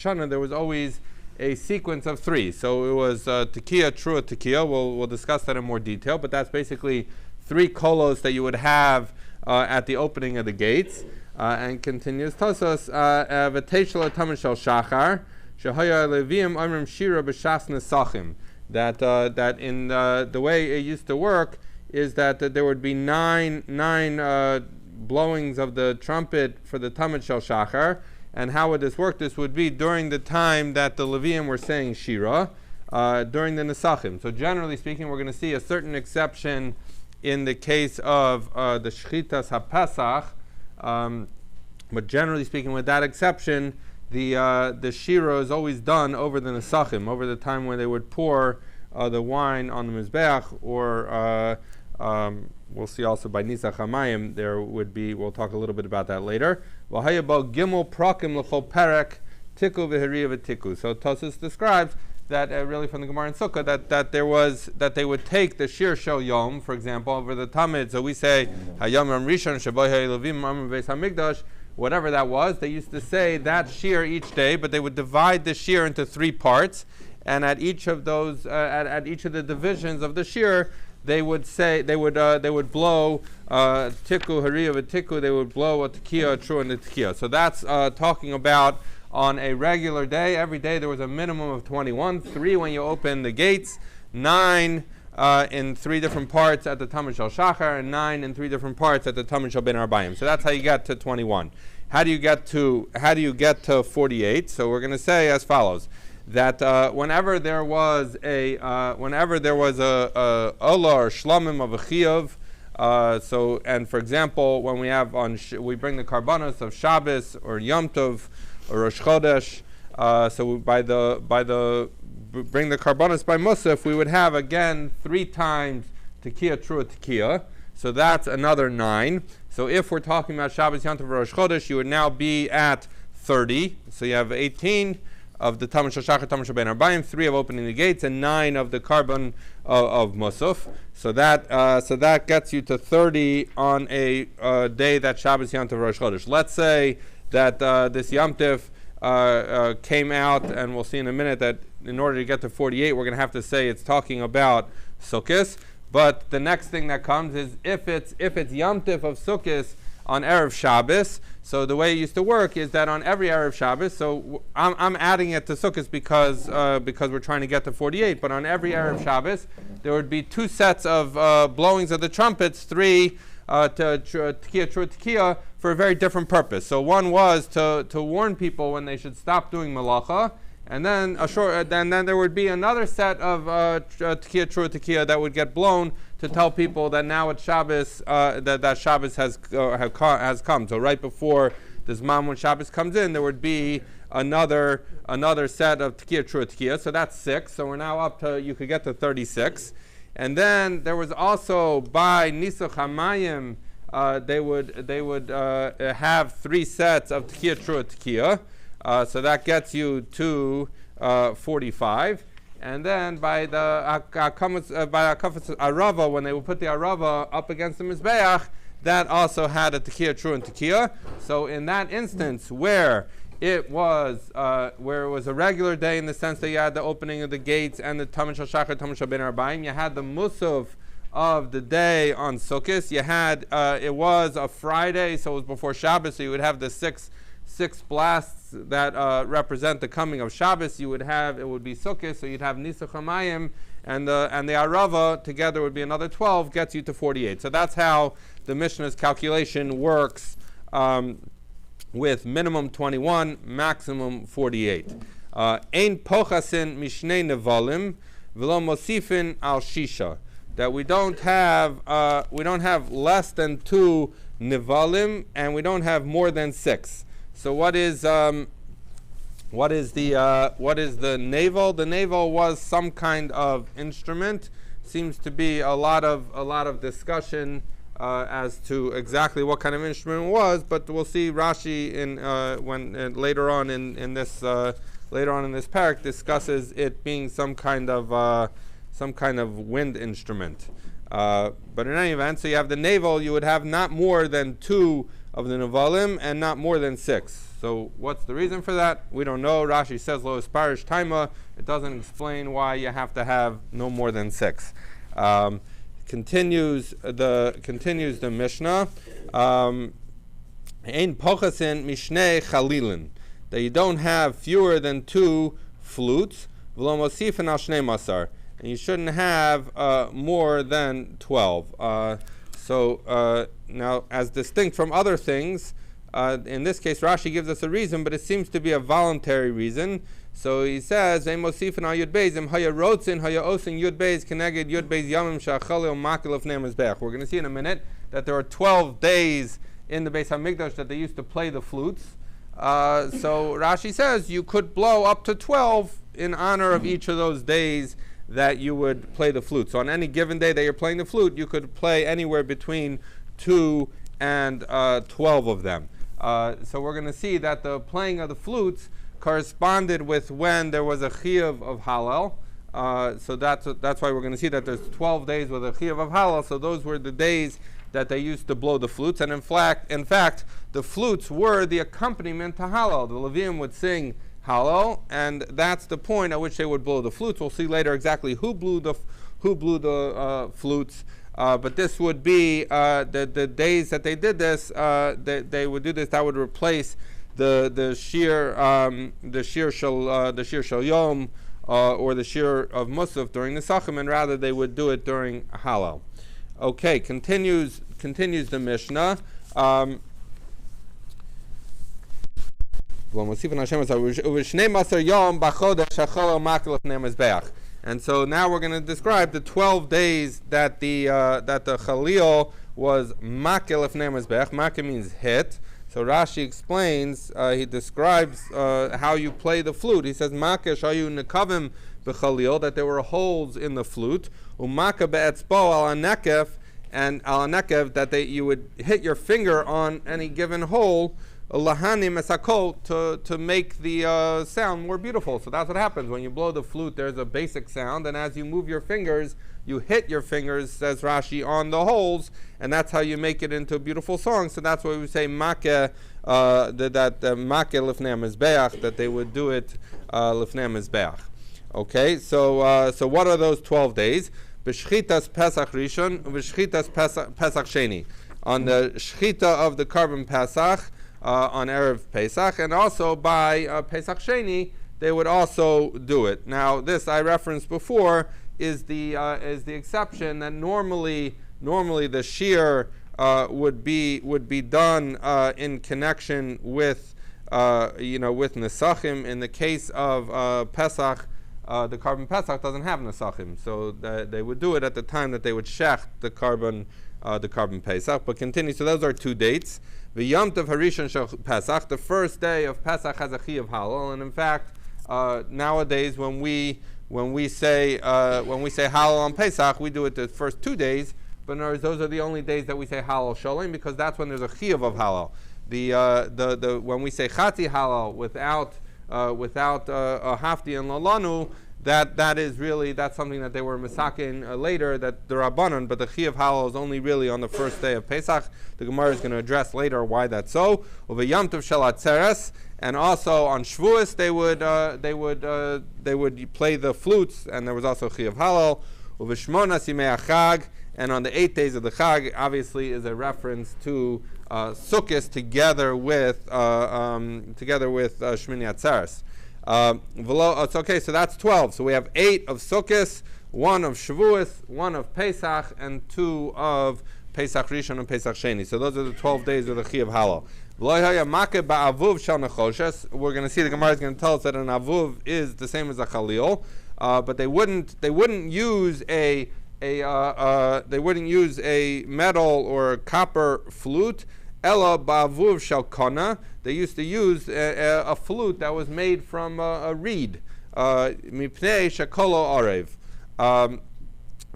Shana, there was always a sequence of three. So it was tekiah, trua, tekiah. We'll discuss that in more detail, but that's basically three kolos that you would have at the opening of the gates. And continues Tosos v'teishel taman shel shachar shehaya leviim amrim shira b'shas nesachim. That in the way it used to work is that there would be nine blowings of the trumpet for the taman shel shachar. And how would this work? This would be during the time that the Levium were saying Shira, during the Nesachim. So generally speaking, we're going to see a certain exception in the case of the Shchitas HaPesach. But generally speaking, with that exception, the Shira is always done over the Nesachim, over the time when they would pour the wine on the Mizbeach, or we'll see also by Nisach HaMayim, there would be, we'll talk a little bit about that later. So Tosus describes that really from the Gemara in Sukkah that they would take the Shir Shel Yom, for example, over the Tamid. So we say Hayom Yom Rishon Shebo Levim Amar Beis Hamikdash, whatever that was. They used to say that Shir each day, but they would divide the Shir into three parts, and at each of those, at each of the divisions of the Shir, they would say they would blow tiku hariya v'tiku. They would blow a tekiah, a true, and a tekiah. So that's talking about on a regular day. Every day there was a minimum of 21. 3 when you open the gates, 9 in 3 different parts at the Taman Shel Shachar, and 9 in 3 different parts at the Taman Shel Ben Arbayim. So that's how you get to 21. How do you get to 48? So we're going to say as follows: that whenever there was a olah or shlamim of a chiyuv, so, and for example, when we have we bring the karbanos of Shabbos or Yom Tov or Rosh Chodesh, so bring the karbanos by Musaf, we would have again 3 times tekiah, trua, tekiah. So that's another 9. So if we're talking about Shabbos, Yom Tov, Rosh Chodesh, you would now be at 30. So you have 18 of the Taman Shel Shachar, Taman Shel Ben Arbayim, 3 of opening the gates, and 9 of the carbon of Musaf. So that gets you to 30 on a day that Shabbos, Yom Tov, Rosh Chodesh. Let's say that this Yom Tov came out, and we'll see in a minute that in order to get to 48, we're going to have to say it's talking about Sukkot. But the next thing that comes is if it's Yom Tov of Sukkot on Erev Shabbos. So the way it used to work is that on every Erev Shabbos, so I'm adding it to Sukkot because we're trying to get to 48, but on every Erev Shabbos, there would be 2 sets of blowings of the trumpets, 3 to tekiah, true tekiah, for a very different purpose. So one was to warn people when they should stop doing malacha, and then then there would be another set of tekiah, true tekiah that would get blown to tell people that now it's Shabbos, that Shabbos has come. So right before this Zman when Shabbos comes in, there would be another set of tekiah, true tekiah. So that's 6. So we're now up to, you could get to 36. And then there was also by Nisach HaMayim, they would have 3 sets of tekiah, true tekiah. So that gets you to 45. And then by the Akafas Arava, when they would put the Arava up against the Mizbeach, that also had a tekiah, true, and tekiah. So in that instance, where it was a regular day in the sense that you had the opening of the gates and the Taman Shel Shachar, Taman Shel Ben Arbayim, you had the Musaf of the day on Sukkot. You had it was a Friday, so it was before Shabbos. So you would have the six blasts that represent the coming of Shabbos. It would be Sukkot, so you'd have Nisach HaMayim and the Arava together would be another 12, gets you to 48. So that's how the Mishnah's calculation works, with minimum 21, maximum 48. Ein pochasin mishnei nevalim v'lo mosifin al shisha. That we don't have less than 2 nevalim, and we don't have more than 6. So what is the navel? The navel was some kind of instrument. Seems to be a lot of discussion as to exactly what kind of instrument it was, but we'll see Rashi later on in this parak discusses it being some kind of wind instrument. But in any event, so you have the navel. You would have not more than 2 of the Nevalim and not more than 6. So what's the reason for that? We don't know. Rashi says lo isparish taima. It doesn't explain why you have to have no more than 6. Continues the Mishnah. Ein pochasin mishnei chalilin, that you don't have fewer than 2 flutes. V'lo mosifin al shnei masar, and you shouldn't have more than 12. Now, as distinct from other things, in this case, Rashi gives us a reason, but it seems to be a voluntary reason. So he says, "Ein mosifin al yud beis, im haya rotzin haya osin yud beis keneged yud beis yamim shachalil makil of mizbeach." We're going to see in a minute that there are 12 days in the Beis Hamikdash that they used to play the flutes. So Rashi says you could blow up to 12 in honor of each of those days that you would play the flute. So on any given day that you're playing the flute, you could play anywhere between 2 and 12 of them. So we're going to see that the playing of the flutes corresponded with when there was a chiyuv of Hallel. So that's why we're going to see that there's 12 days with a chiyuv of Hallel. So those were the days that they used to blow the flutes, and in fact, the flutes were the accompaniment to Hallel. The Levium would sing Hallel, and that's the point at which they would blow the flutes. We'll see later exactly who blew the flutes, but this would be the days that they did this. They would do this. That would replace the shir shel yom or the shir of Musaf during the Sachim, and rather they would do it during Hallel. Okay, continues the Mishnah. And so now we're going to describe the 12 days that the Chalil was makil lefnei mizbeach. Makil means hit. So Rashi explains, he describes how you play the flute. He says, makil shayu nekavim b'chalil, that there were holes in the flute. Umaka be'etzbo al hanekev, and al hanekev, that you would hit your finger on any given hole, lahani mesakol, to make the sound more beautiful. So that's what happens when you blow the flute. There's a basic sound, and as you move your fingers, you hit your fingers, says Rashi, on the holes, and that's how you make it into a beautiful song. So that's why we say makeh, that makeh lifnei mizbeach, that they would do it lifnei mizbeach. Okay, so what are those 12 days? B'shchitas Pesach Rishon, b'shchitas Pesach Sheni, on the shchita of the carbon Pesach, on Erev Pesach, and also by Pesach Sheni, they would also do it. Now, this I referenced before is the exception, that normally the shir would be done in connection with with Nesachim. In the case of Pesach, the carbon Pesach doesn't have Nesachim, so they would do it at the time that they would shecht the carbon Pesach. But continue. So those are 2 dates. The Yom Tov Harishon Shel Pesach, the first day of Pesach, has a chiyuv Hallel, and in fact, nowadays when we say Hallel on Pesach, we do it the first 2 days. But in other words, those are the only days that we say Hallel Sholem, because that's when there's a chiyuv of Hallel. The when we say Chati Hallel without a Hafti and Lalanu, that's something that they were misakin later, that the Rabbanon, but the Chiyuv Hallel is only really on the first day of Pesach. The Gemara is going to address later why that's so. Uve Yom Tov Shel Atzeres, and also on Shavuos they would play the flutes, and there was also Chiyuv Hallel. Uve Shmona Simei Chag, and on the 8 days of the Chag, obviously is a reference to Sukkot together with Shmini Atzeres. It's okay, so that's 12. So we have 8 of Sukkot, 1 of Shavuos, 1 of Pesach, and 2 of Pesach Rishon and Pesach Sheni. So those are the 12 days of the Chiyuv Hallel. We're going to see the Gemara is going to tell us that an avuv is the same as a chalil, but they wouldn't use a metal or a copper flute. Ella ba'avuv shel kona. They used to use a flute that was made from a reed, mipnei shekolo arev,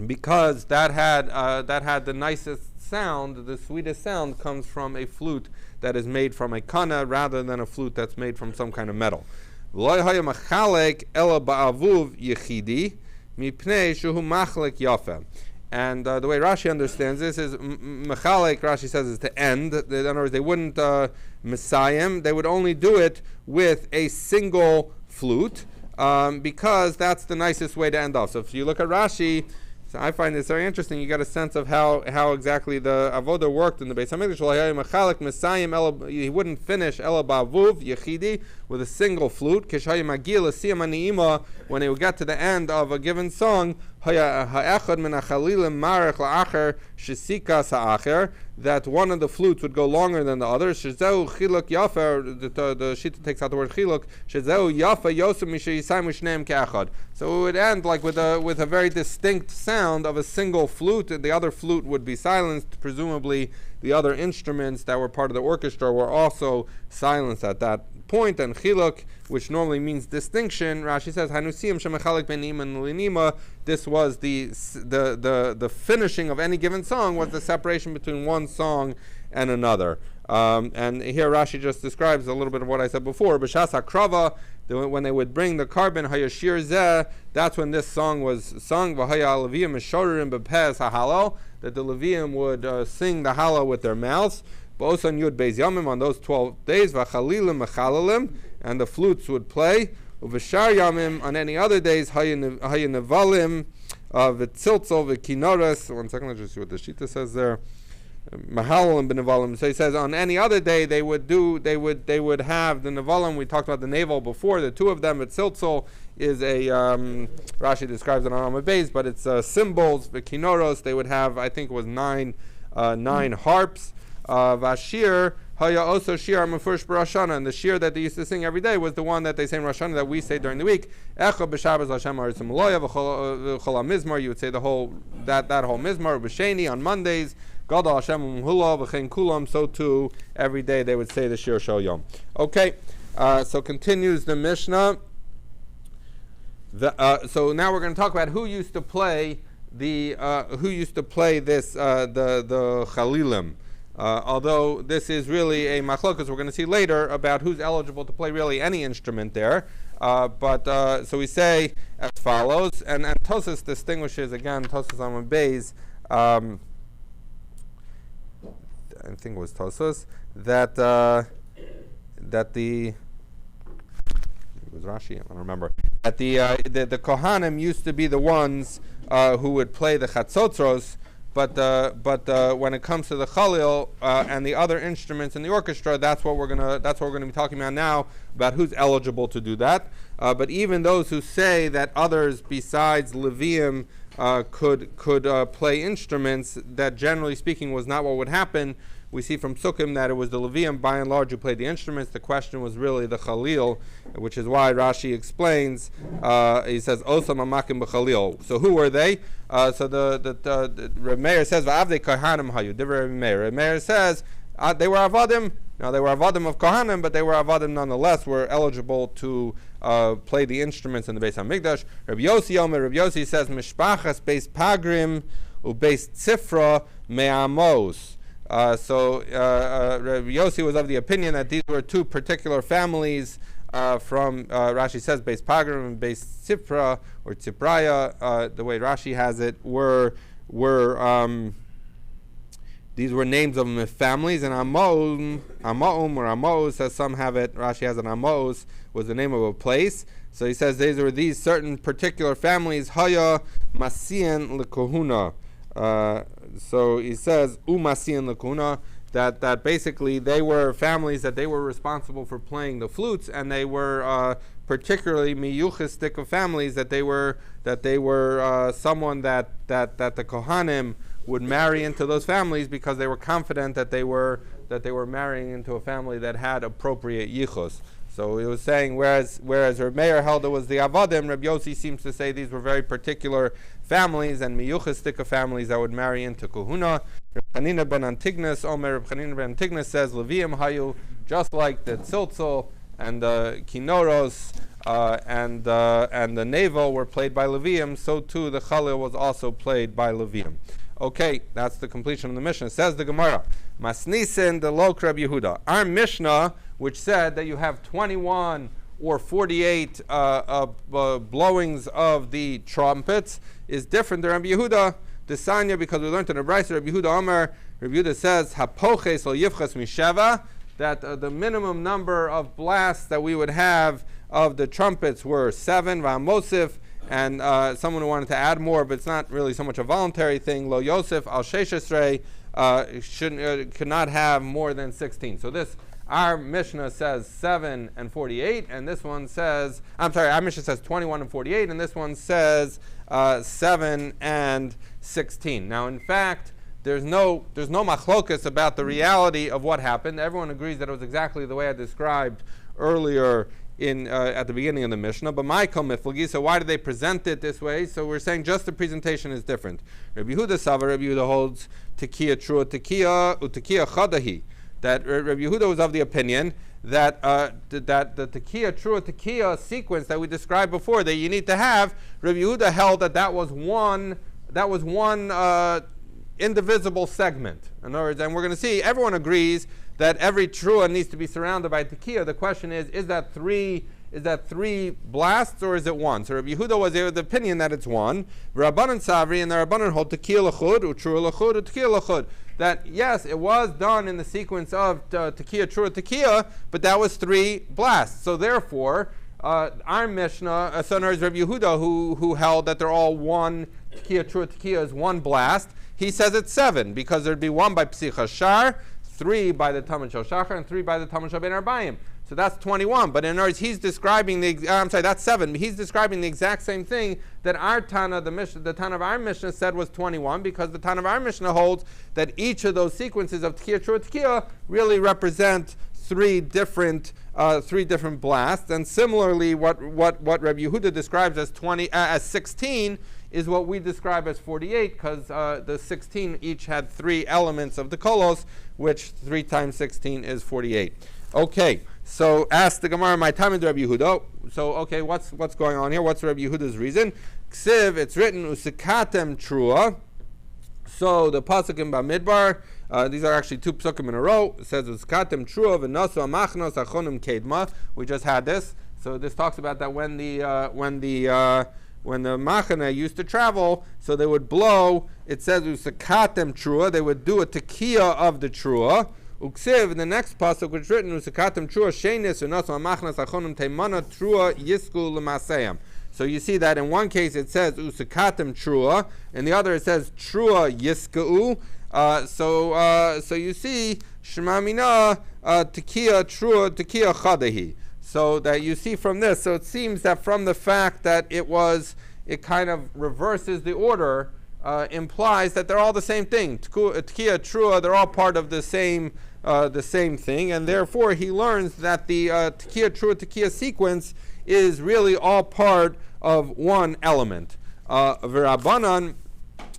because that had the nicest sound. The sweetest sound comes from a flute that is made from a kana rather than a flute that's made from some kind of metal. Lo haya machalek ella ba'avuv yechidi mipnei shehu machlek yafa. And the way Rashi understands this is mechalek. Rashi says is to end. In other words, they wouldn't messiah. They would only do it with a single flute because that's the nicest way to end off. So if you look at Rashi, so I find this very interesting. You get a sense of how exactly the avodah worked in the Beis Hamikdash. He wouldn't finish ela ba'avuv yechidi with a single flute. When he would get to the end of a given song, that one of the flutes would go longer than the other. The Shita takes out the word chiluk. So it would end like with a very distinct sound of a single flute, and the other flute would be silenced. Presumably, the other instruments that were part of the orchestra were also silenced at that point. And chiluk, which normally means distinction, Rashi says hanusim shemechalek benim and linima. This was the finishing of any given song was the separation between one song and another. And here Rashi just describes a little bit of what I said before. B'shas hakrava, when they would bring the carbon hayashir zeh, that's when this song was sung. V'haya leviim mishorim b'pez hahalal, that the Levium would sing the halal with their mouths. Both on Yud Beis Yamim on those 12 days, v'chalilim mechalalim, and the flutes would play. Uv'shar Yamim on any other days, hayanevalim, v'tziltzol v'kinoras. 1 second, let's just see what the Shita says there. Mahalalim b'nevalim. So he says on any other day they would have the nevalim. We talked about the navel before. The two of them. V'tziltzol is a Rashi describes it on Amud Beis, but it's cymbals. V'kinoros. They would have, I think it was nine harps. Vashir haya also shir mefurish b'Rosh, and the shir that they used to sing every day was the one that they say in Rosh Hashanah that we say during the week. Echa b'Shabbos Hashem ha'aritzim loya v'chol mizmar. You would say the whole that whole mizmar. B'Sheni on Mondays. Gadol Hashem umhula v'chein kulam. So too every day they would say the shir shel yom. Okay, so continues the Mishnah. So now we're going to talk about who used to play this the chalilim. Although this is really a machlokas, we're going to see later about who's eligible to play really any instrument there. So we say as follows, and Tosas distinguishes again. Tosas on Beis, I think it was Tosas that the it was Rashi, I don't remember. That the Kohanim used to be the ones who would play the chatzotzros. But when it comes to the chalil and the other instruments in the orchestra, that's what we're gonna be talking about now, about who's eligible to do that. But even those who say that others besides Levium could play instruments, that generally speaking was not what would happen. We see from Sukkim that it was the Levium by and large who played the instruments. The question was really the Chalil, which is why Rashi explains. He says Osam Amakim b'Chalil. So who were they? So the Reb Meir says Va'avdei Kohanim Hayu. Divrei Reb Meir. Reb Meir says they were Avadim. Now they were Avadim of Kohanim, but they were Avadim nonetheless. Were eligible to play the instruments in the Beis Hamikdash. Reb Yossi Omer. Reb Yossi says Mishpachas Beis Pagrim uBeis Tzifra Me'amos. So Rabbi Yossi was of the opinion that these were two particular families from Rashi says Beis Pagrim and Beis Tzipra or Tzipraya. The way Rashi has it were these were names of families, and Amaum or Amos, as some have it, Rashi has it, Amos was the name of a place. So he says these were these certain particular families. Haya Masian Lekohuna. So he says Umasian Lakuna, that basically they were families that they were responsible for playing the flutes, and they were particularly miyuchistic of families that they were someone that the Kohanim would marry into those families because they were confident that they were marrying into a family that had appropriate yichus. So he was saying, whereas Reb Meir held it was the Avadim, Reb Yossi seems to say these were very particular families and miyuchistika families that would marry into Kohuna. Reb Chanina ben Antignas, Reb Chanina ben Antignas says, Levium Hayu, just like the Tziltzol and the Kinoros and the Navel were played by Levium, so too the Chalil was also played by Levium. Okay, that's the completion of the Mishnah. Says the Gemara, Masnisen the Lok Reb Yehuda. Our Mishnah, which said that you have 21 or 48 blowings of the trumpets, is different than Rabbi Yehuda. Desanya, because we learned in the Brisa, Rabbi Yehuda Omer, Rabbi Yehuda says, Hapoches lo yivchas misheva, that the minimum number of blasts that we would have of the trumpets were 7, V'amosif, and someone who wanted to add more, but it's not really so much a voluntary thing, Lo Yosef al Sheshesrei, could not have more than 16. So this, our Mishnah says 7 and 48, and this one says, our Mishnah says 21 and 48, and this one says 7 and 16. Now, in fact, there's no machlokas about the reality of what happened. Everyone agrees that it was exactly the way I described earlier at the beginning of the Mishnah. But so why do they present it this way? So we're saying just the presentation is different. Rabbi Yehuda Sava, Rabbi Yehuda holds tekiya trua tekiya utekiya chadahi. That Rabbi Yehuda was of the opinion that the tekiya trua tekiya sequence that we described before that you need to have, Rabbi Yehuda held that was one indivisible segment. In other words, and we're going to see, everyone agrees that every trua needs to be surrounded by tekiya. The question is that three blasts or is it one? So Rabbi Yehuda was of the opinion that it's one. Rabbanan Savri and the Rabbanan hold tekiya l'chud, u'trua l'chud, u'tekiya l'chud. That yes, it was done in the sequence of tekiya, trua, tekiya, but that was 3 blasts. So therefore, our Mishnah, so Rabbi Yehuda, who held that they're all one tekiya, trua, tekiya is one blast, he says it's 7 because there'd be 1 by Psich Hashar, 3 by the Talmud Shel Shachar, and 3 by the Talmud Shel Ben Arbayim. So that's 21. But in other words, he's describing that's 7. He's describing the exact same thing that our Tana, the Tana of our Mishnah said was 21, because the Tana of our Mishnah holds that each of those sequences of Tekiya, Trua, Tekiya really represent 3 different blasts. And similarly, what Rabbi Yehuda describes as 16 is what we describe as 48, because the 16 each had 3 elements of the kolos, which 3 times 16 is 48. Okay, so ask the Gemara, my time in Rabbi Yehuda. So okay, what's going on here? What's Rabbi Yehuda's reason? Ksiv, it's written usikatem trua. So the pasuk in Bamidbar, these are actually 2 psukim in a row. It says usikatem trua v'nasu amachnos achonim kedma. We just had this. So this talks about that when the machana used to travel, so they would blow, it says usakatem trua, they would do a tekiya of the trua. Uksiv, in the next pasuk, which is written, usakatem trua shenis unasu amachnas achonim teimana trua yisku l'maseyam. So you see that in one case it says usakatem trua, in the other it says trua yisku. So you see shema mina tekiya trua tekiya chadahi. So that you see from this, so it seems that from the fact that it kind of reverses the order, implies that they're all the same thing. Tekiya, trua, they're all part of the same thing, and therefore he learns that the tekiya, trua, tekiya sequence is really all part of one element. V'Rabbanan,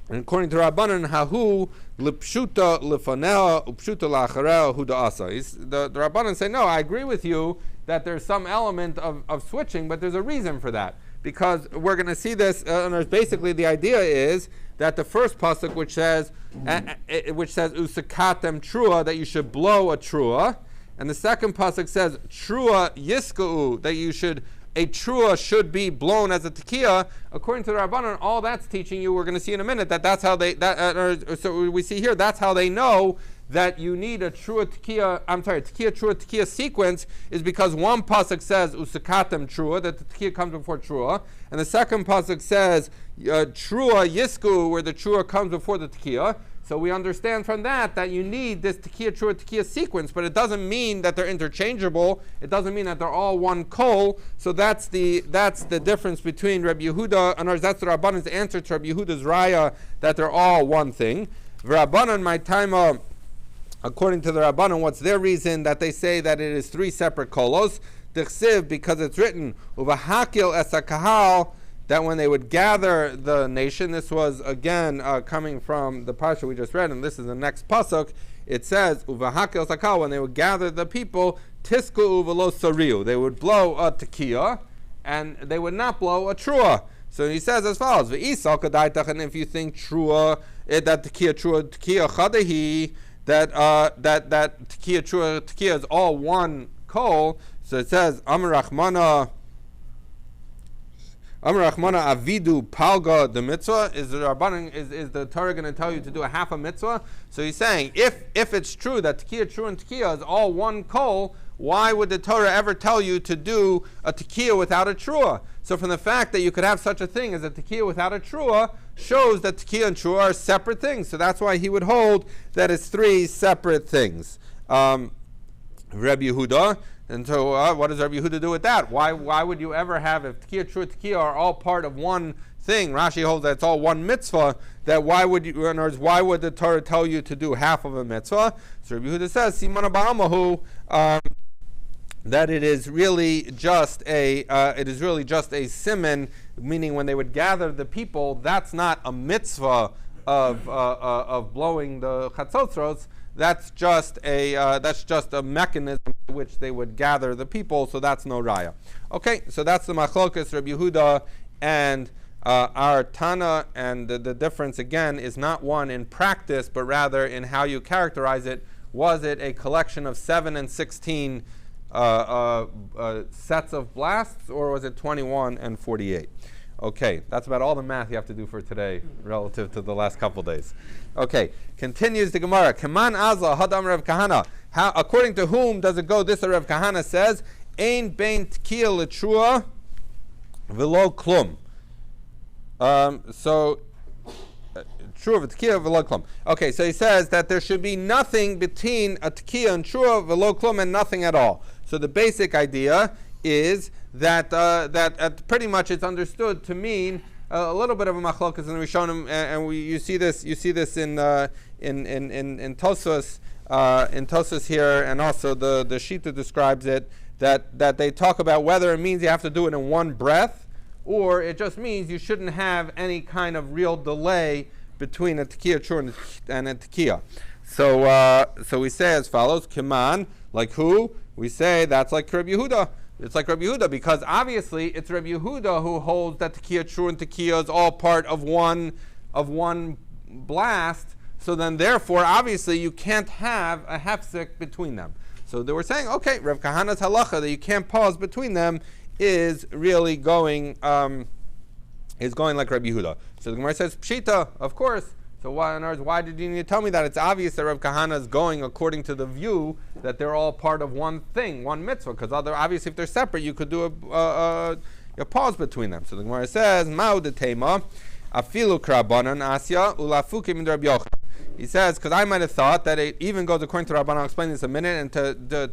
and according to Rabbanan, hahu lipshuta lifanea upshuta la'acharea huda'asa. The Rabbanan say, no, I agree with you that there's some element of switching, but there's a reason for that. Because we're going to see this, basically the idea is that the first pasuk which says usakatem trua, that you should blow a trua, and the second pasuk says trua yiska'u, that a trua should be blown as a tekiya. According to the Rabbanan, all that's teaching you, we're going to see in a minute, that's how so we see here, that's how they know that you need a tekiya, trua, tekiya sequence, is because one pasuk says usakatem trua, that the tekiya comes before trua, and the second pasuk says trua yisku, where the trua comes before the tekiya. So we understand from that you need this tekiya, trua, tekiya sequence, but it doesn't mean that they're interchangeable. It doesn't mean that they're all one kol. So that's the difference between Rabbi Yehuda, and that's the Rabbanan's answer to Rabbi Yehuda's raya, that they're all one thing. Rabbanan, my time. According to the Rabbanan, what's their reason that they say that it is 3 separate kolos? Dichsiv, because it's written, uvahakil esakahal, that when they would gather the nation, this was again coming from the parsha we just read, and this is the next pasuk, it says, uvahakil esakahal, when they would gather the people, tisku uvelo sariu, they would blow a tekiya, and they would not blow a trua. So he says as follows, v'isal kadaitach, and if you think trua, that tekiya, trua, tekiya chadahi, that tekiya, trua, tekiya is all one kol. So it says Amar Rachmana Amar Rachmana avidu palga the mitzvah. Is the Torah going to tell you to do a half a mitzvah? So he's saying, if it's true that tekiah, true, and tekiah is all one kol, why would the Torah ever tell you to do a tekiah without a trua? So from the fact that you could have such a thing as a tekiah without a trua shows that tekiah and trua are separate things. So that's why he would hold that it's three separate things. Rabbi Yehuda. And so what does Rabbi Yehuda do with that? Why would you ever have, if tekiah, trua, tekiah are all part of one thing, Rashi holds that it's all one mitzvah, that why would the Torah tell you to do half of a mitzvah? So Rabbi Yehuda says, Simana ba'amahu, that it is really just a siman, meaning when they would gather the people, that's not a mitzvah of blowing the chatzotzros. That's just a mechanism by which they would gather the people. So that's no raya. Okay, so that's the machlokas Rabbi Yehuda and our Tana, and the difference again is not one in practice, but rather in how you characterize it. Was it a collection of 7 and 16 sets of blasts, or was it 21 and 48? Okay, that's about all the math you have to do for today relative to the last couple days. Okay, continues the Gemara. Kaman Azla Hadam Rav Kahana. How, according to whom does it go? This Rav Kahana says, Ein bein tekiah letrua v'lo klum. Trua v'tekiah v'lo klum. Okay, so he says that there should be nothing between a tekiah and trua v'lo klum and nothing at all. So the basic idea is that pretty much it's understood to mean a little bit of a machlokas in the Rishonim, and you see this in Tosfos here, and also the Shita describes it that they talk about whether it means you have to do it in one breath, or it just means you shouldn't have any kind of real delay between a tekiah trua and a tekiah. So we say as follows: Kiman, like who? We say that's like Rabbi Yehuda. It's like Rabbi Yehuda, because obviously it's Rabbi Yehuda who holds that tekiah, true, and tekiah is all part of one blast. So then, therefore, obviously you can't have a hefsek between them. So they were saying, okay, Rav Kahana's halacha that you can't pause between them is really going like Rabbi Yehuda. So the Gemara says pshita, of course. So why did you need to tell me that? It's obvious that Rav Kahana is going according to the view that they're all part of one thing, one mitzvah. Because obviously, if they're separate, you could do a pause between them. So the Gemara says, "Ma'u detema, afilu krabanan asya ulafukim in Rabbi Yochanan." He says, because I might have thought that it even goes according to Rabbanan. I'll explain this in a minute, and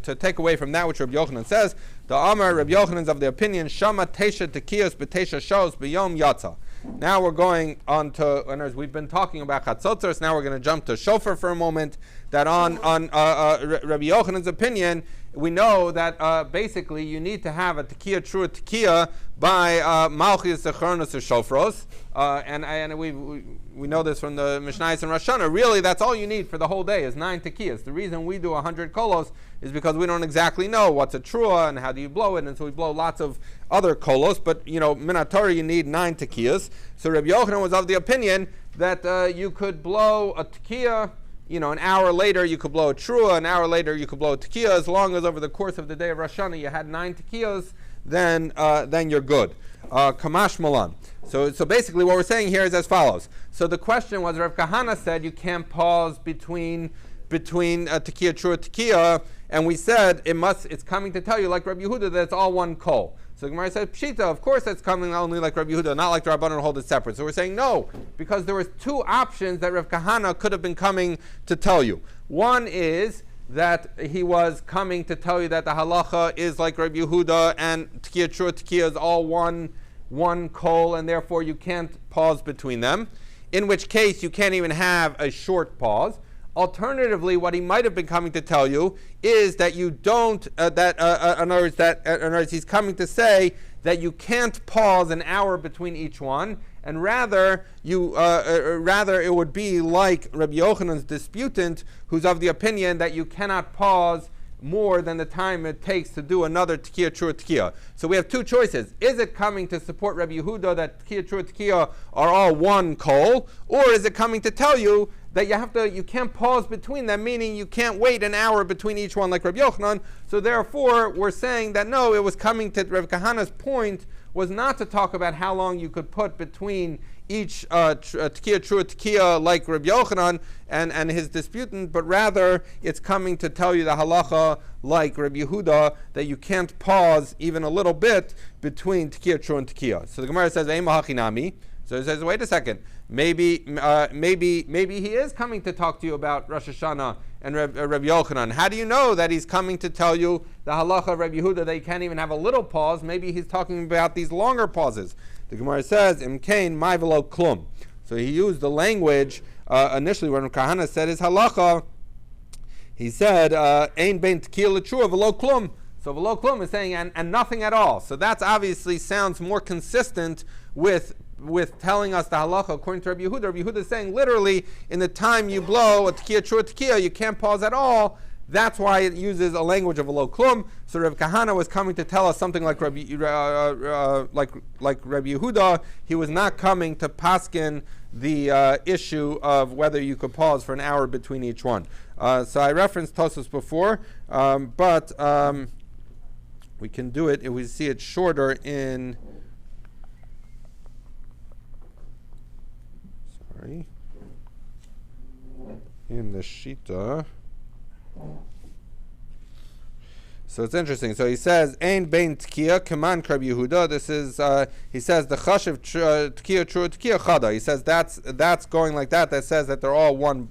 to take away from that which Rabbi Yochanan says, the Amar Rabbi Yochanan is of the opinion, Shama Tesha Tekiyos B'Tesha Shos B'Yom Yatza. Now we're going on to, and as we've been talking about Chatzotzos, now we're going to jump to Shofar for a moment, that on Rabbi Yochanan's opinion, we know that basically you need to have a tekiah, true tekiah, by Malchus Zechronos or Shofros, and we know this from the Mishnayos and Rosh Hashanah. Really, that's all you need for the whole day is 9 tekiyahs. The reason we do 100 kolos is because we don't exactly know what's a trua and how do you blow it, and so we blow lots of other kolos. But Minat Torah you need 9 tekiyahs. So Rabbi Yochanan was of the opinion that you could blow a tekiah. An hour later you could blow a trua, an hour later you could blow a tekiah. As long as over the course of the day of Rosh Hashanah you had 9 tekiyahs, then you're good. Kamash Malan. So basically what we're saying here is as follows. So the question was, Rav Kahana said you can't pause between a tekiah, trua, tekiah, and we said it's coming to tell you like Rabbi Yehuda that it's all one kol. So the Gemara says, Pshita, of course that's coming only like Rabbi Yehuda, not like the Rabbanan hold it separate. So we're saying no, because there was 2 options that Rav Kahana could have been coming to tell you. One is that he was coming to tell you that the halacha is like Rabbi Yehuda and tekiah, trua, tekiah is all one kol, and therefore you can't pause between them, in which case you can't even have a short pause. Alternatively, what he might have been coming to tell you is that you don't. In other words, he's coming to say that you can't pause an hour between each one, and rather it would be like Rabbi Yochanan's disputant, who's of the opinion that you cannot pause more than the time it takes to do another tekiah, trua, tekiah. So we have 2 choices. Is it coming to support Rabbi Yehuda that tekiah, trua, tekiah are all one kol, or is it coming to tell you that you can't pause between them, meaning you can't wait an hour between each one like Rabbi Yochanan? So therefore, we're saying that no, it was coming to Rav Kahana's point was not to talk about how long you could put between each tekiah, trua tekiah, like Rabbi Yochanan and his disputant, but rather it's coming to tell you the halacha like Rabbi Yehuda, that you can't pause even a little bit between tekiah, trua, and tekiah. So the Gemara says, Eima hachinami. So it says, wait a second, maybe he is coming to talk to you about Rosh Hashanah and Rabbi Yochanan. How do you know that he's coming to tell you the halacha of Rabbi Yehuda, that you can't even have a little pause? Maybe he's talking about these longer pauses. The Gemara says, Imkain mai velo klum. So he used the language initially when Kahana said his halacha. He said, Ein bein tekiah l'trua velo klum. So velo klum is saying and nothing at all. So that's obviously sounds more consistent with telling us the halacha according to Rabbi Yehuda. Rabbi Yehuda is saying literally in the time you blow a tekiah, trua tekiah, you can't pause at all. That's why it uses a language of a lo klum. So Rav Kahana was coming to tell us something like Rabbi Yehuda. He was not coming to paskin the issue of whether you could pause for an hour between each one. So I referenced Tosfos before, but we can do it if we see it shorter in. In the Shita. So it's interesting. So he says, Ein bein tekiah kaman Rabbi Yehuda. This is, he says, the chashiv tekiah, trua tekiah chada. He says that's going like that. That says that they're all one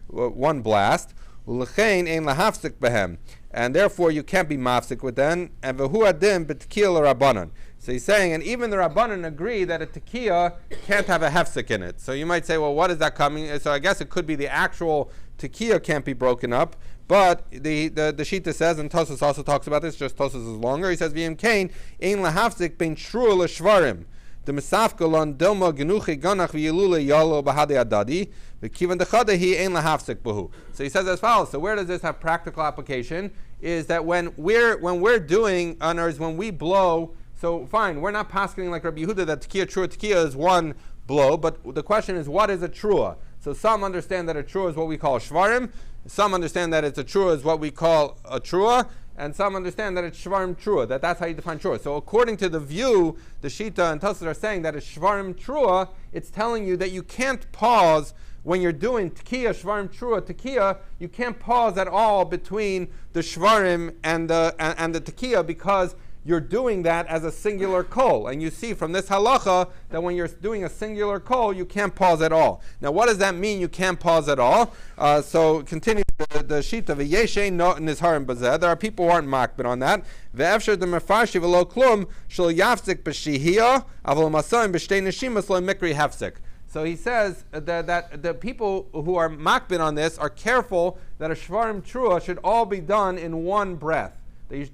blast. Ulechein ein lahafsik behem. And therefore you can't be mafsik with them. And v'hu adim b'tekiah l'rabbanan. So he's saying, and even the Rabbanan agree that a tekiah can't have a hefsek in it. So you might say, well, what is that coming? So I guess it could be the actual tekiah can't be broken up. But the Shita says, and Tosfos also talks about this, just Tosfos is longer. He says, V'yim kain ein lahafsik ben shruah l'shvarim. The mesafkolon delma genuchi ganach v'yilule yalo b'hadei adadi v'kivan dechada hi ein lahafsik b'hu. So he says as follows. So where does this have practical application? Is that when we're doing, in other words, when we blow. So fine, we're not paskening like Rabbi Yehuda that tekiah, trua, tekiah is one blow, but the question is, what is a trua? So some understand that a trua is what we call shvarim, some understand that it's a trua is what we call a trua, and some understand that it's shvarim trua, that's how you define trua. So according to the view, the Shita and Tosfos are saying that it's shvarim trua, it's telling you that you can't pause when you're doing tekiah, shvarim trua, tekiah, you can't pause at all between the shvarim and the tekiah, because you're doing that as a singular kol. And you see from this halacha that when you're doing a singular kol, you can't pause at all. Now, what does that mean, you can't pause at all? So, continue the sheet of a yeshe not in his harim bazeh. There are people who aren't makbid on that. Ve'efsher the mefarshi v'lo klum shel yafzik b'shihiyah avol masayim b'shtei neshimas lo mikri hefzik. So he says that the people who are makbid on this are careful that a shvarim trua should all be done in one breath.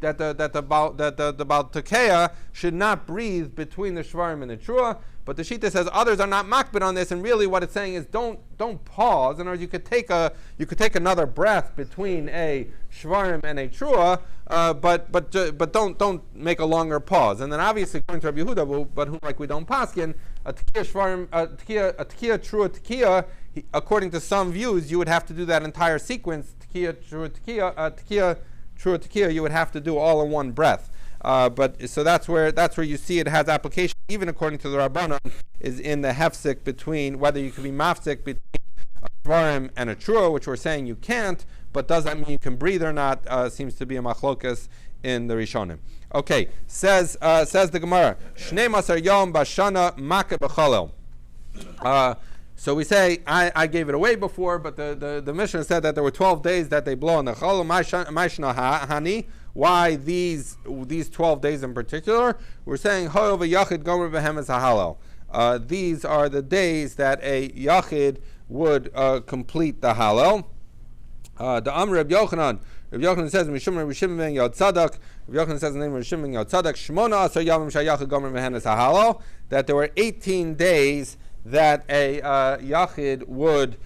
That the Baal Tekeah should not breathe between the shvarim and the trua, but the Shita says others are not makbid on this, and really what it's saying is don't pause. In other words, you could take another breath between a shvarim and a trua, but don't make a longer pause. And then obviously according to Rabbi Yehuda, but whom like we don't paskin, a tekiah shvarim, a tekiah trua tekiah, according to some views, you would have to do that entire sequence, tekiah trua tekiah trua tekiah, you would have to do all in one breath. But so that's where you see it has application, even according to the Rabbanon, is in the hefsek between whether you can be mafsek between a shvarim and a trua, which we're saying you can't, but does that mean you can breathe or not? Seems to be a machlokas in the Rishonim. Okay, says the Gemara, Shnei Masar Yom Bashana Makeh B'Chalel. So we say, I gave it away before, but the Mishnah said that there were 12 days that they blow on the Chalel. Maishna Hani. Why these 12 days in particular? We're saying, Ho'ov Yachid Gomer Behem Es HaHalel. These are the days that a Yachid would complete the Halel. The Amr Reb Yochanan says, Mishum Reb Shimon ben Yod Tzadok. Reb Yochanan says the name of Reb Shimon ben Yod Tzadok. Shmona Asar Yavim Shayachid Gomer Behem Es HaHalel. That there were 18 days that a Yachid would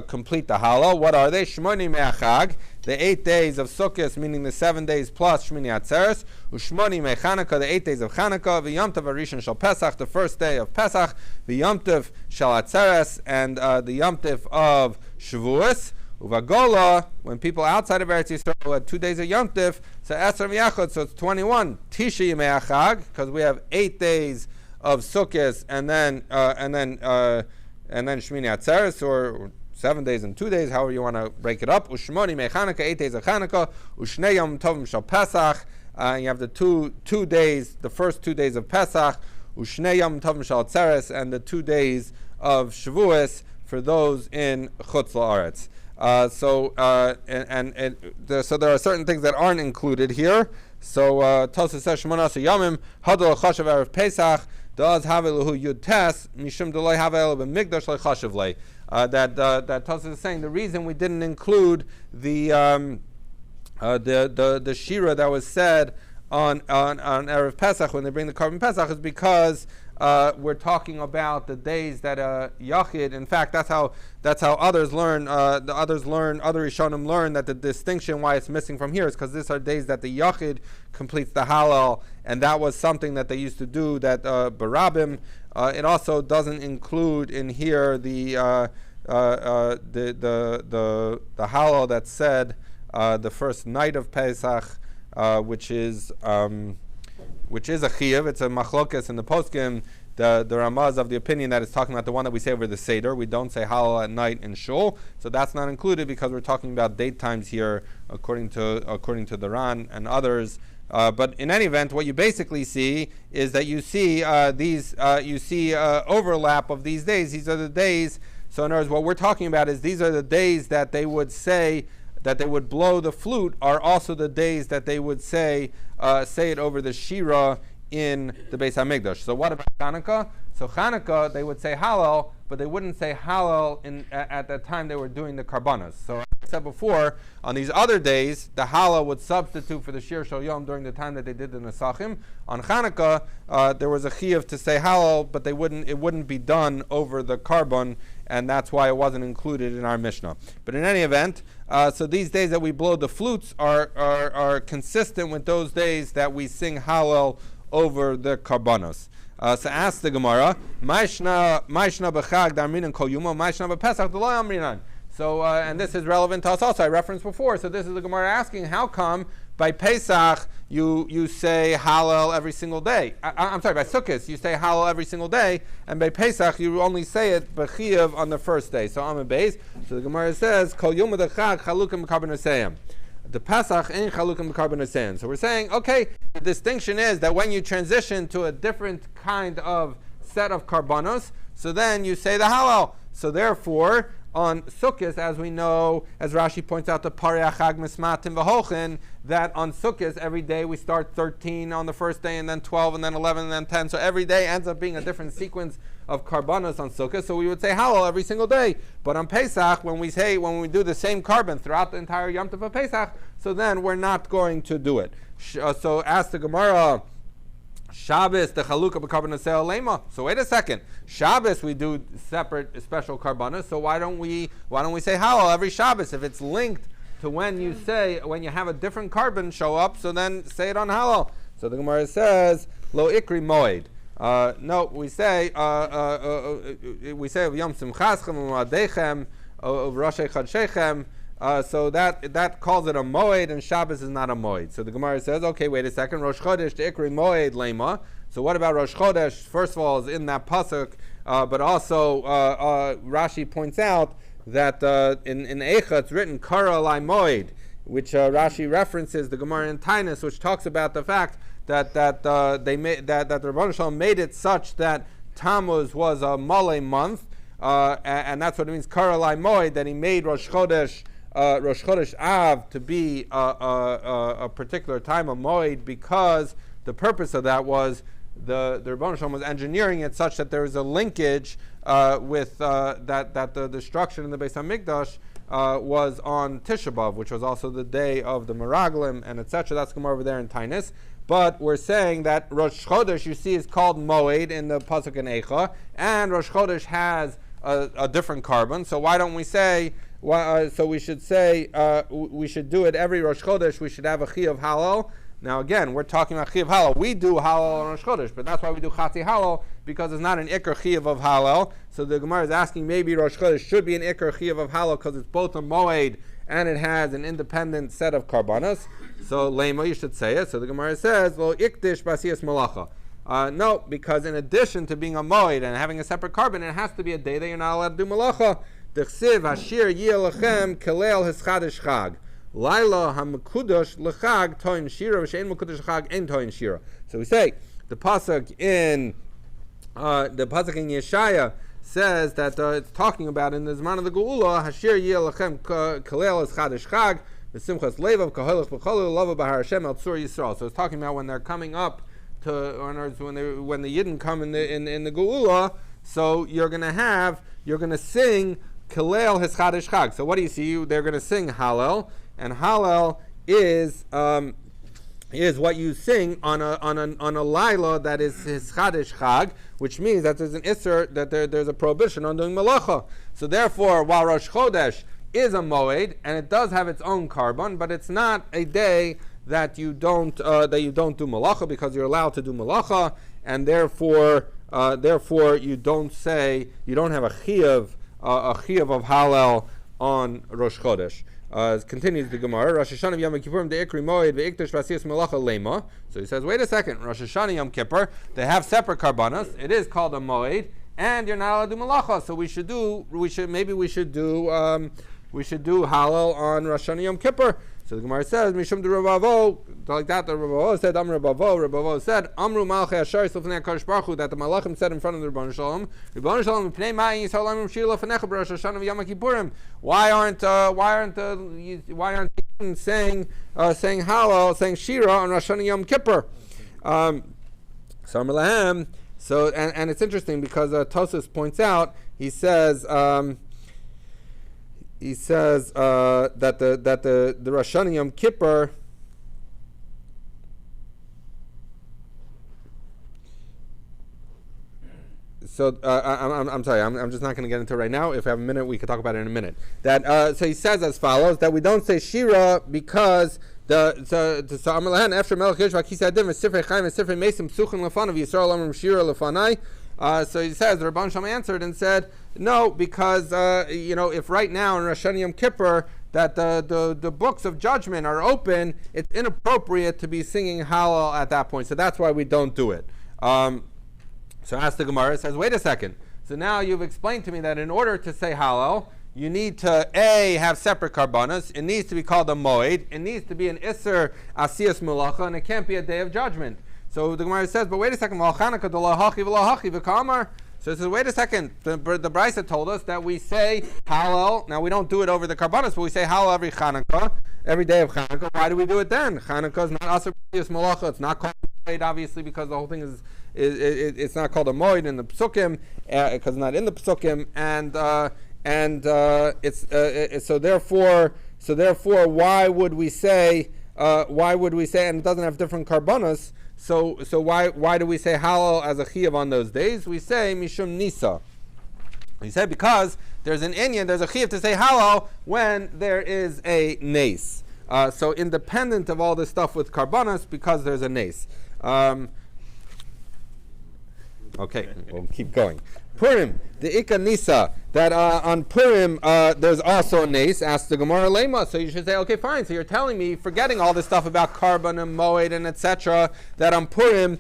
complete the Halal. What are they? Shmoni me'achag, the 8 days of Sukkot, meaning the 7 days plus Shmini Atzeres. Ushmoni me'Chanukah, the 8 days of Chanukah. V'yom tov Arishon shel Pesach, the first day of Pesach. V'yom tov shel Atzeres, and the Yom tov of Shavuos. Uvagola, when people outside of Eretz Yisrael had 2 days of Yom Tif, so Esrei V'Yachad, so it's 21. Tisha Yimei HaChag, because we have 8 days of Sukkot, and then Shmini Atzeres, or 7 days and 2 days, however you want to break it up. Ushmoni Mei Chanukah, 8 days of Chanukah. Ushnei Yom Tovim Shal Pesach. You have the two days, the first 2 days of Pesach. Ushnei Yom Tovim Shal Atzeres, and the 2 days of Shavuos for those in Chutz La'aretz. So there are certain things that aren't included here. So Tosafos says Shmonas Yomim Hadol Chashav Erev Pesach Does Haveluhu Yud Tes Mishum Deloi Havel B'Migdash LeChashav Le. That Tosafos is saying the reason we didn't include the shira that was said on Erev Pesach when they bring the Korban Pesach is because we're talking about the days that Yachid. In fact, that's how others learn. Other Rishonim learn that the distinction why it's missing from here is because these are days that the Yachid completes the Halal, and that was something that they used to do. That Barabim. It also doesn't include in here the Halal that's said the first night of Pesach, which is a chiyuv. It's a machlokas in the poskim. The Ramaz of the opinion that it's talking about the one that we say over the Seder. We don't say halal at night in shul, so that's not included because we're talking about date times here, according to the Ran and others. But in any event, what you basically see is that you see overlap of these days. These are the days. So in other words, what we're talking about is these are the days that they would say that they would blow the flute are also the days that they would say it over the Shira in the Beis HaMikdash. So what about Chanukah? So Chanukah, they would say Hallel, but they wouldn't say Hallel at the time they were doing the Karbanas. So as I said before, on these other days, the Hallel would substitute for the Shir Shal Yom during the time that they did the Nesachim. On Chanukah, there was a chiyuv to say Hallel, but it wouldn't be done over the Karban, and that's why it wasn't included in our Mishnah. But in any event, so these days that we blow the flutes are consistent with those days that we sing Hallel over the Karbanos. So ask the Gemara, Ma'ishna b'chag darminan kol yumo, Ma'ishna b'pesach d'lo yamrinan. So, and this is relevant to us also. I referenced before. So this is the Gemara asking, how come by Pesach you say Hallel every single day? I'm sorry, by Sukkot you say Hallel every single day, and by Pesach you only say it b'chiyav on the first day. So I'm a base. So the Gemara says, Kol yom d'chag chalukim b'karban haseyim. The Pesach ain't chalukim b'karban haseyim. So we're saying, okay, the distinction is that when you transition to a different kind of set of karbanos, so then you say the Hallel. So therefore, on Sukkot, as we know, as Rashi points out, the Parei Chag Mismatim V'Holchin, that on Sukkot every day we start 13 on the first day, and then 12, and then 11, and then 10. So every day ends up being a different sequence of karbanos on Sukkot. So we would say Hallel every single day. But on Pesach, when we do the same carbon throughout the entire Yom Tov of Pesach, so then we're not going to do it. So ask the Gemara, Shabbos, the Chalukah b'karbanos lema. So wait a second. Shabbos we do separate special karbanos. So why don't we say Hallel every Shabbos if it's linked to when you have a different carbon show up? So then say it on Hallel. So the Gemara says Lo Ikri Moed. No, we say Yom Simchaschem U'Madechem U'Rosh Chodshechem. So that calls it a moed, and Shabbos is not a moed. So the Gemara says, okay, wait a second. Rosh Chodesh to Ikri moed lema. So what about Rosh Chodesh? First of all, is in that pasuk, but also Rashi points out that in Eicha it's written Kara Lai Moed, which Rashi references the Gemara in Tainus, which talks about the fact that the Rebbeinu Shalom made it such that Tammuz was a Malay month, and that's what it means Kara Lai Moed, that he made Rosh Chodesh Av to be a particular time of Moed, because the purpose of that was the Rebbeinu Shalom was engineering it such that there is a linkage with that the destruction in the Beis HaMikdash was on Tisha B'Av, which was also the day of the Meraglim and etc. That's come over there in Tainus. But we're saying that Rosh Chodesh, you see, is called Moed in the pasuk in Eicha, and Rosh Chodesh has a different carbon. So why don't we say? So we should say we should do it every Rosh Chodesh. We should have a Chi of Hallel, Now again, we're talking about Chiyav Halal. We do Halal on Rosh Chodesh, but that's why we do Chatzi Halal, because it's not an Iker Chiyav of Halal. So the Gemara is asking maybe Rosh Chodesh should be an Iker Chiyav of Halal because it's both a Moed and it has an independent set of Karbanos. So Lema, you should say it. So the Gemara says, Lo Ikdish Basiyas Malacha. No, because in addition to being a Moed and having a separate carbon, it has to be a day that you're not allowed to do Malacha. Dechsiv Hashir Yelachem Kelel Hischadish Chag. Laila hamekudosh lechag toin shira v'shein mekudosh lechag ein toin shira. So we say the pasuk in Yeshaya says that it's talking about in the Zman of the Geula hashir yeh lechem kalel es chadash chag v'simchas levav kaholech b'cholu lava b'har Hashem el tzur Yisrael. So it's talking about when they're coming up to, or when the Yidden come in the Geula. So you're going to sing kalel es chadash chag. So what do you see? They're going to sing Hallel. And Hallel is what you sing on a Laila that is his Chadish Chag, which means that there's an Isser, that there's a prohibition on doing Malacha. So therefore, while Rosh Chodesh is a Moed and it does have its own carbon, but it's not a day that you don't do Malacha, because you're allowed to do Malacha, and therefore you don't have a Chiyav of Hallel on Rosh Chodesh. Continues the Gemara. Rosh Hashanah Yom Kippurim de'ikri moed ve'ikdash v'asiyas melacha lema. So he says, wait a second. Rosh Hashanah Yom Kippur, they have separate karbanos. It is called a moed, and you're not allowed to do melacha. So we should do halal on Rosh Hashanah Yom Kippur. So the Gemara says, Mishum de Rabavo, like that, the Rabavo said, Rabavo said, Amru Malchei Ashar Sofnei HaKadosh Baruch Hu, that the Malachim said in front of the Rebbeinu Shalom, Rebbeinu Shalom, Pnei Ma'in Yisrael Amrum Shir Lefanecha B'Rosh Hashanah V'Yom HaKippurim. Why aren't you saying Halal, saying Shira on Rosh Hashanah Yom Kippur? So and it's interesting because Tosfos points out, he says that the Rosh Hashanah Yom Kippur, so I'm sorry, I'm just not going to get into it right now. If I have a minute, we can talk about it in a minute. So he says as follows, that we don't say Shira because Amalahan after Melech Yishvak he said Sifrei Chaim and Sifrei Mesim Psuchin Lefanav Yisrael Amrim Shira Lefanai. So he says, the Rabban Shalom answered and said, no, because if right now in Rosh Hashanah Yom Kippur that the books of judgment are open, it's inappropriate to be singing Hallel at that point. So that's why we don't do it. So ask the Gemara, it says, wait a second. So now you've explained to me that in order to say Hallel, you need to have separate karbanas. It needs to be called a moed. It needs to be an Isser Asiyas Mulacha, and it can't be a day of judgment. So the Gemara says, but wait a second, so it says, wait a second, the Brisa told us that we say Hallel, now we don't do it over the Karbanos, but we say Hallel every day of Chanukah. Why do we do it then? Chanukah is not Asur B'Yis Malacha, it's not called a Moed, obviously, because the whole thing it's not called a Moed in the Psukim, because it's not in the Psukim, so therefore, why would we say, and it doesn't have different Karbanos, so why do we say Hallel as a Chiyav on those days? We say Mishum Nisa. We say because there's an Inyan, there's a Chiyav to say Hallel when there is a Nes. So independent of all this stuff with Karbanos, because there's a Nes. Okay, we'll keep going. Purim, the Ika Nisa, that on Purim there's also a Nes, asks the Gemara Lema. So you should say, okay, fine. So you're telling me, forgetting all this stuff about Karban and Moed and etc., that on Purim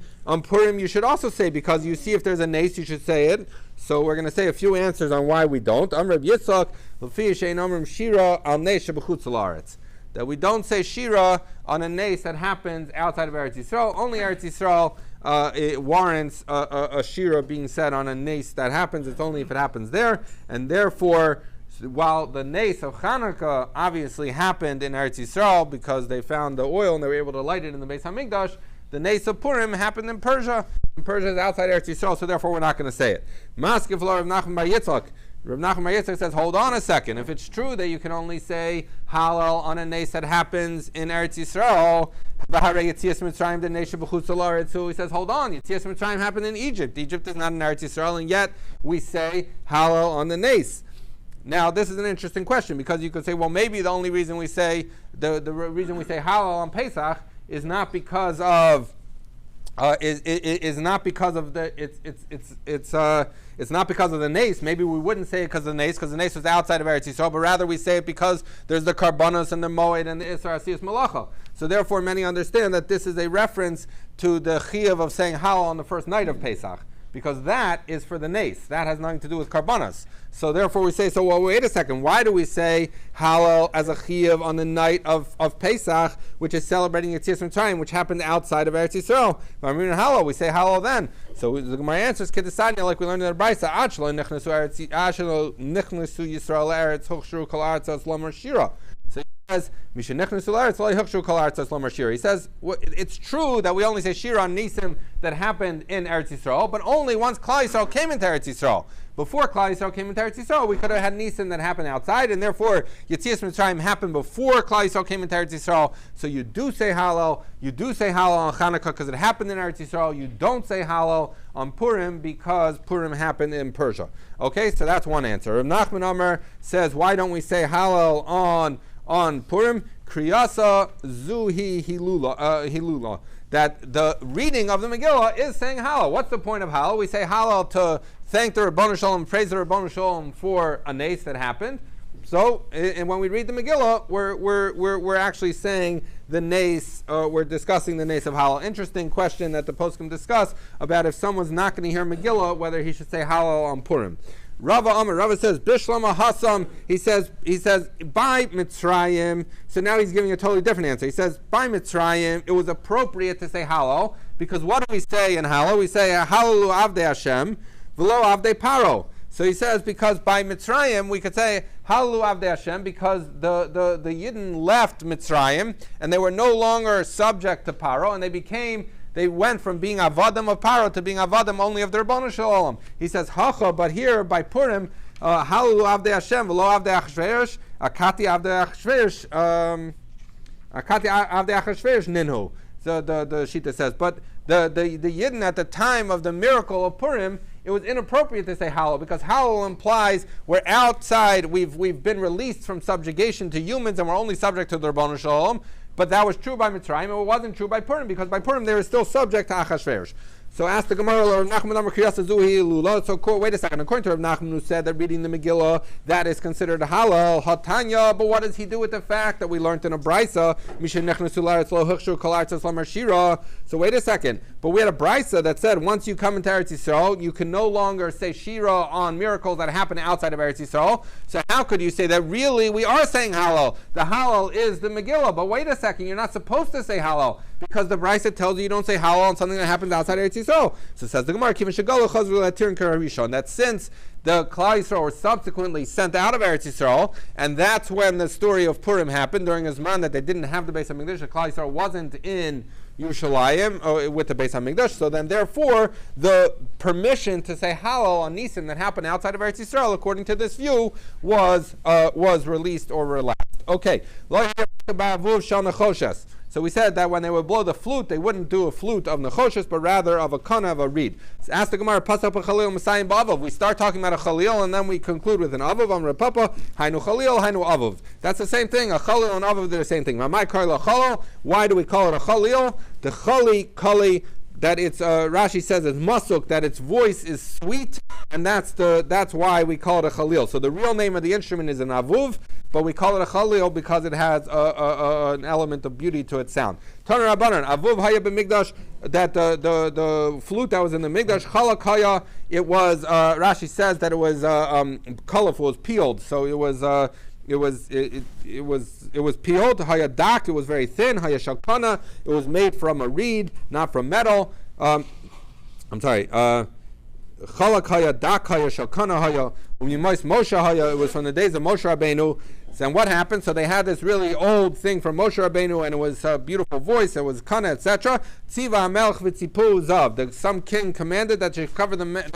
you should also say, because you see if there's a Nes, you should say it. So we're going to say a few answers on why we don't. Amr Yitzchak, L'fi Shein Amrim Shira al Nes Shebechutz La'aretz. That we don't say Shira on a Nes that happens outside of Eretz Yisrael. Only Eretz Yisrael it warrants a Shira being said on a Nes that happens. It's only if it happens there. And therefore, while the Nes of Chanukah obviously happened in Eretz Yisrael because they found the oil and they were able to light it in the Beis HaMikdash, the Nes of Purim happened in Persia. And Persia is outside Eretz Yisrael, so therefore we're not going to say it. Maskiv Rav Nachman Bar Yitzchak. Rav Nachman Bar Yitzchak says, hold on a second. If it's true that you can only say Hallel on a Nes that happens in Eretz Yisrael, so he says, hold on, Yetzias Mitzrayim happened in Egypt. Egypt is not in Eretz Yisrael, and yet we say Hallel on the Nes. Now, this is an interesting question, because you could say, well, maybe the only reason we say, the reason we say Hallel on Pesach is not because of is not because of the it's not because of the nace. Maybe we wouldn't say it because the nace was outside of Eretz Yisrael, but rather we say it because there's the karbanos and the moed and the isar asiyas malacha. So therefore, many understand that this is a reference to the chiyuv of saying halal on the first night of Pesach, because that is for the nace. That has nothing to do with karbanos. So therefore we say, well, wait a second. Why do we say halal as a chiyuv on the night of Pesach, which is celebrating Yetzias Mitzrayim, which happened outside of Eretz Yisrael? Halal, we say halal then. So my answer is Kedisanya, like we learned in the Brisa, Achlo nichnasu Yisrael eretz hochshru kol artzas lomer shira. So he says, he says, it's true that we only say Shira on Nisim that happened in Eretz Yisrael, but only once Klal Yisrael came into Eretz Yisrael. Before Klal Yisrael came into Eretz Yisrael, we could have had Nisim that happened outside, and therefore Yetzias Mitzrayim happened before Klal Yisrael came into Eretz Yisrael. So you do say Hallel on Chanukah because it happened in Eretz Yisrael. You don't say Hallel on Purim because Purim happened in Persia. Okay, so that's one answer. Rav Nachman Amar says, why don't we say Hallel on Purim? Kriyasa zuhi hilula. That the reading of the Megillah is saying Hallel. What's the point of Hallel? We say Hallel to thank the Rabbanu Shalom, praise the Rabbanu Shalom for a nace that happened. So, and when we read the Megillah, we're actually saying the nace, we're discussing the nace of Hallel. Interesting question that the poskim discuss about if someone's not going to hear Megillah, whether he should say Hallel on Purim. Rava says, Bishlama Hasam, he says, by Mitzrayim. So now he's giving a totally different answer. He says, by Mitzrayim, it was appropriate to say Hallel, because what do we say in Hallel? We say, Hallelu Avdei Hashem, V'lo Avdei Paro. So he says, because by Mitzrayim, we could say, Hallelu Avdei Hashem, because the Yidden left Mitzrayim, and they were no longer subject to Paro, and they went from being avadim of Paro to being avadim only of the Rabbanu Shalom. He says, Hacha, but here by Purim, Hallelu Avdei Hashem, V'lo Avdei Achashverosh, Akati Avdei Achashverosh Ninhu. So the Shita says, but the Yidden at the time of the miracle of Purim, it was inappropriate to say Hallel, because Hallel implies we're outside, we've been released from subjugation to humans, and we're only subject to the Rabbanu Shalom. But that was true by Mitzrayim, and it wasn't true by Purim, because by Purim they were still subject to Achashverosh. So ask the Gemara, Rav Nachman Amar Kriyasa Zuhi Lula. So wait a second. According to Rav Nachman, who said that reading the Megillah, that is considered halal, hatanya. But what does he do with the fact that we learned in a Brisa, Mishen Nechnasu Laretz Lo Huchshu Kol Artzas Lo Shira? So wait a second. But we had a Brisa that said once you come into Eretz Yisrael, you can no longer say Shira on miracles that happen outside of Eretz Yisrael. So how could you say that really we are saying halal? The halal is the Megillah. But wait a second, you're not supposed to say halal, because the Brisa tells you don't say halal on something that happens outside Eretz Yisrael. So says the Gemara, that since the Klal Yisrael were subsequently sent out of Eretz Yisrael, and that's when the story of Purim happened, during his man that they didn't have the Beis HaMikdash, the Klal Yisrael wasn't in Yerushalayim with the Beis HaMikdash, so then therefore the permission to say Hallel on Nisan that happened outside of Eretz Yisrael, according to this view, was released or relaxed. Okay. So we said that when they would blow the flute, they wouldn't do a flute of nechoshes, but rather of a kana, of a reed. So ask the Gemara, Pasap Chalil Masayim B'Avav. We start talking about a Chalil, and then we conclude with an Avav. Am Rapapa, Hainu Chalil, Hainu Avav. That's the same thing. A Chalil and Avav, they're the same thing. Why do we call it a Chalil? The Kali, that it's Rashi says it's masuk, that its voice is sweet, and that's why we call it a Chalil. So the real name of the instrument is an avuv, but we call it a Chalil because it has an element of beauty to its sound. Taner Rabbanan, avuv haya b'mikdash, that the flute that was in the mikdash, chalakaya, it was Rashi says that it was colorful, it was peeled, so it was peeled. Hayadak, it was very thin. Hayashalkana, it was made from a reed, not from metal. I'm sorry. Chalak hayadak hayashalkana haya umyimais Moshe haya. It was from the days of Moshe Rabbeinu. And what happened? So they had this really old thing from Moshe Rabbeinu, and it was a beautiful voice. It was kana, etc. Tziva melch v'tzipu zav. Some king commanded that they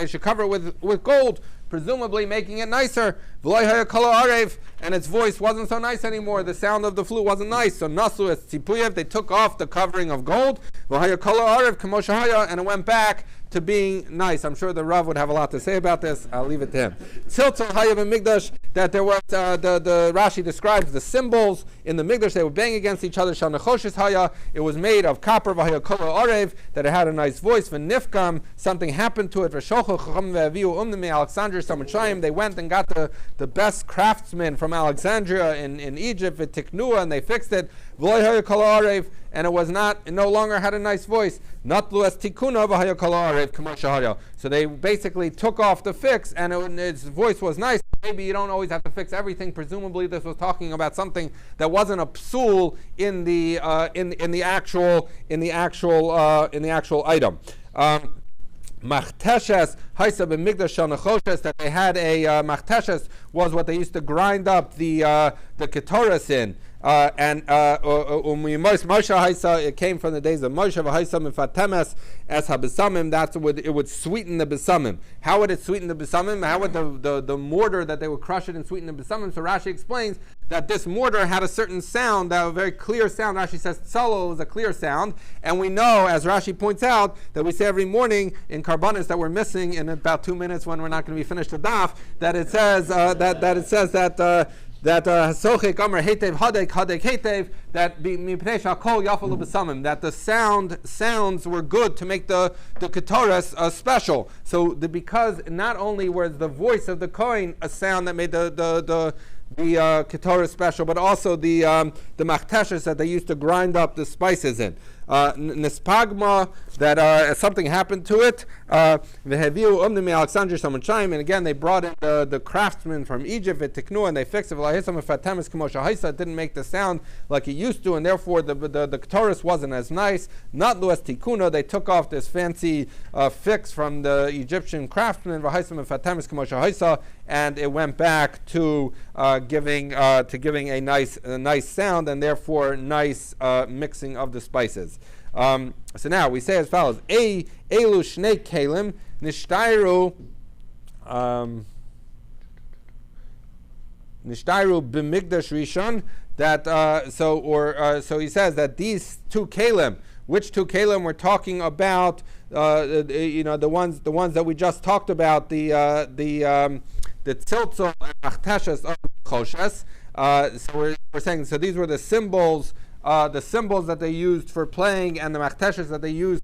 should cover it with gold, presumably making it nicer. And its voice wasn't so nice anymore. The sound of the flute wasn't nice. So nasu es tzipuyev, they took off the covering of gold. And it went back to being nice. I'm sure the Rav would have a lot to say about this. I'll leave it to him. Tziltzal Hayav and Migdash, that there was, the Rashi describes the symbols in the Migdash, they would bang against each other. Shal Nechoshes Haya, it was made of copper, V'haya Kol Orev, that it had a nice voice. V'nifkam, something happened to it. V'shocho Chacham V'aviu Umnimi Alexandria Samuchayim, they went and got the best craftsmen from Alexandria in Egypt, V'tiknua, and they fixed it. V'haya Kol Orev, and it no longer had a nice voice. Natlu as tikuna v'haya kol ha'arev k'mo shehaya. So they basically took off the fix, and its voice was nice. Maybe you don't always have to fix everything. Presumably, this was talking about something that wasn't a psul in the actual item. Machteshes haisa b'migdash shel nechoshes, that they had a machteshes was what they used to grind up the ketoras in. And Moshe Haisa, it came from the days of Moshe Haisa Mifatemes as habesamim. That's what it would sweeten the besamim. How would it sweeten the besamim? How would the mortar that they would crush it and sweeten the besamim? So Rashi explains that this mortar had a certain sound, a very clear sound. Rashi says tzalo is a clear sound, and we know, as Rashi points out, that we say every morning in Karbanis that we're missing in about 2 minutes when we're not going to be finished the daf, that it says that Hasochik Amar Hetev Hadek Hadek Hetev, that Mipnei Shakol Yafalu B'Samim, that the sounds were good to make the Ketoras special. So because not only was the voice of the Kohen a sound that made the Ketoras special, but also the Machteshes that they used to grind up the spices in. Nispagma, that something happened to it. V'heviu umnimi Alexandria Samuchayim, and again they brought in the craftsmen from Egypt, Tiknu, and they fixed it. It didn't make the sound like it used to, and therefore the Ketoras wasn't as nice. Not Luas Tikuna, they took off this fancy fix from the Egyptian craftsmen, and it went back to giving a nice sound, and therefore nice mixing of the spices. So now we say as follows: Elu shnei kelim nishtairu b'migdash rishon. That so he says that these two kelim, which two kelim we're talking about? The ones that we just talked about, the tziltzol and machteshes of choshes. So we're saying, so these were the symbols that they used for playing, and the machteshes that they used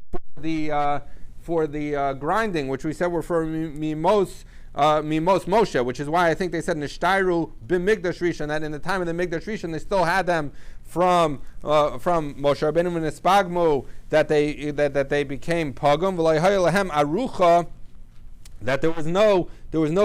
for the grinding, which we said were for mimos Moshe, which is why I think they said nishtairu b'migdash rishon, that in the time of the migdash rishon they still had them from Moshe Rabbeinu and Espagmu, that they became pagum v'layhaylahem arucha, that there was no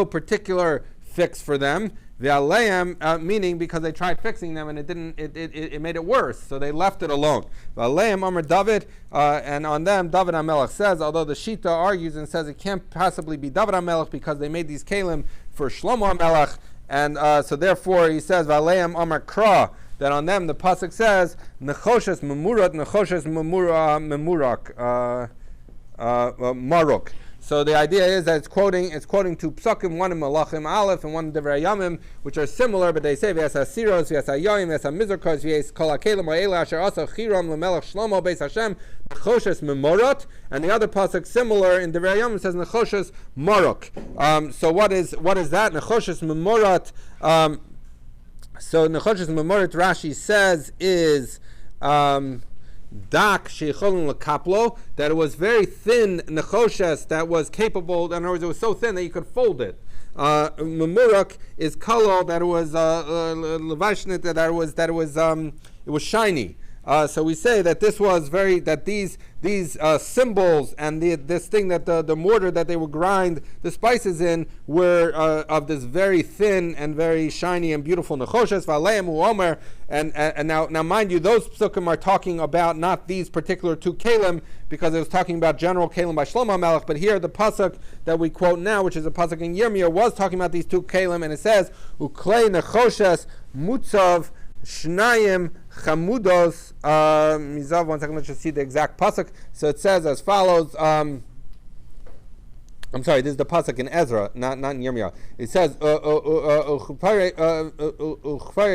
particular fix for them. V'aleim, meaning because they tried fixing them and it made it worse, so they left it alone. V'aleim Amar David, and on them David HaMelech says, although the Shita argues and says it can't possibly be David HaMelech because they made these kelim for Shlomo HaMelech, and so therefore he says V'aleim Amar Kra, that on them the pasuk says Nechoshes Memurat Maruk. So the idea is that it's quoting two psukim, one in Malachim Aleph and one in Divrei Yamim, which are similar, but they say V'yas HaSiros, V'yas HaYoyim, V'yas HaMizrakos, V'yas Kol HaKelim Ha'ela Asher Asa Chiram L'Melech Shlomo Beis Hashem Nechoshes Memorot, and the other pasuk similar in Divrei Yamim says Nechoshes Maruk. So what is that? Nechoshes Memorot. So Nechoshes Memorot, Rashi says, is dak sheicholin lekaplo, that it was very thin nechoshes that was capable. In other words, it was so thin that you could fold it. Memurak is kalo, that it was levashnet, that it was shiny. So we say that this was these symbols and this thing that the mortar that they would grind the spices in were of this very thin and very shiny and beautiful nechoshes. V'aleim uomer, and now mind you, those psukim are talking about not these particular two kelim, because it was talking about general kelim by Shlomo HaMelech, but here the pasuk that we quote now, which is a pasuk in Yirmiyah, was talking about these two kelim, and it says uklei nechoshes mutzav Shnayim Chamudos Mizav. 1 second, let's just see the exact pasuk. So it says as follows. I'm sorry, this is the pasuk in Ezra, not in Yirmiyah. It says Uchfare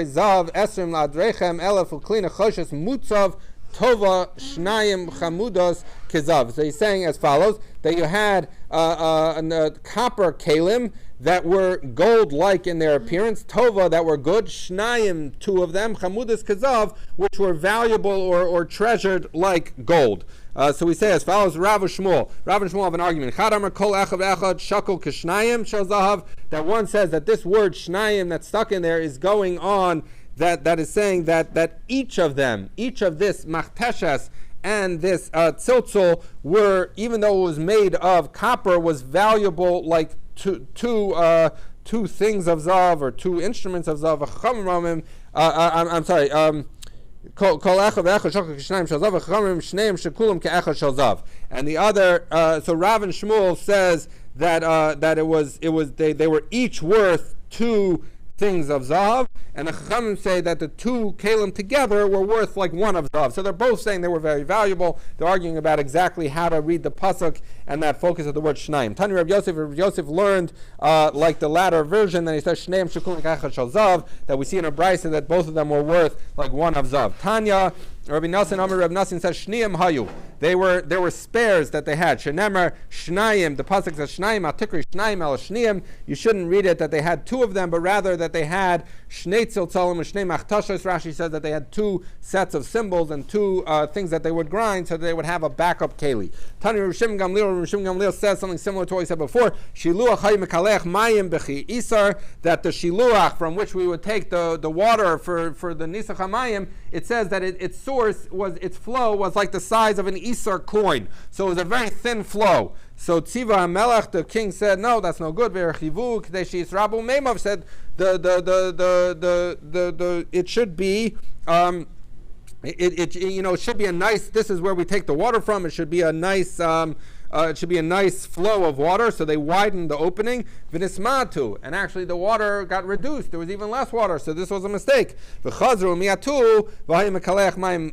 Zav Esrim Ladrechem Elef Uklina Choshes Mutzav Tova Shnayim Chamudos Kizav. So he's saying as follows, that you had copper kalim that were gold-like in their appearance, Tova that were good, Shnayim, two of them, Chamudas Kizav, which were valuable or treasured like gold. So we say as follows, Rav and Shmuel have an argument. Chadamar kol echad echad shakol kishnayim shel zahav. That one says that this word shnayim that's stuck in there is going on, that is saying that each of them, each of this machteshes and this tziltzul were, even though it was made of copper, was valuable like two things of zav or two instruments of zav. I'm sorry. And the other, so Rav and Shmuel says that they were each worth two things of zav, and the Chachamim say that the two kalim together were worth like one of zav. So they're both saying they were very valuable. They're arguing about exactly how to read the pasuk and that focus of the word shnayim. Tani Rabbi Yosef learned like the latter version, then he says shneim shekulim k'echad shel zav, that we see in a brisa that both of them were worth like one of zav. Tanya, Rabbi Nassim says shniyim hayu. They were spares that they had. Shenemer shnayim. The pasuk says shnayim atikri shnayim el shniyim. You shouldn't read it that they had two of them, but rather that they had shnei tziltzalim and shnei machtashos. Rashi says that they had two sets of symbols and two things that they would grind, so that they would have a backup keli. Tani Rav Shimon Gamliel says something similar to what he said before. Shiluach hay mekalech mayim bechi isar. That the shiluach from which we would take the water for the nisach hamayim, it says that its flow was like the size of an isar coin. So it was a very thin flow. So Tziva HaMelech, the king, said, no, that's no good. Ve'erchivu k'dei she'yisrabu meimav, said it should be it should be a nice. This is where we take the water from. It should be a nice. It should be a nice flow of water, so they widened the opening. V'nismatu, and actually the water got reduced. There was even less water, so this was a mistake. V'chazru miatu v'hayim mekalech mayim,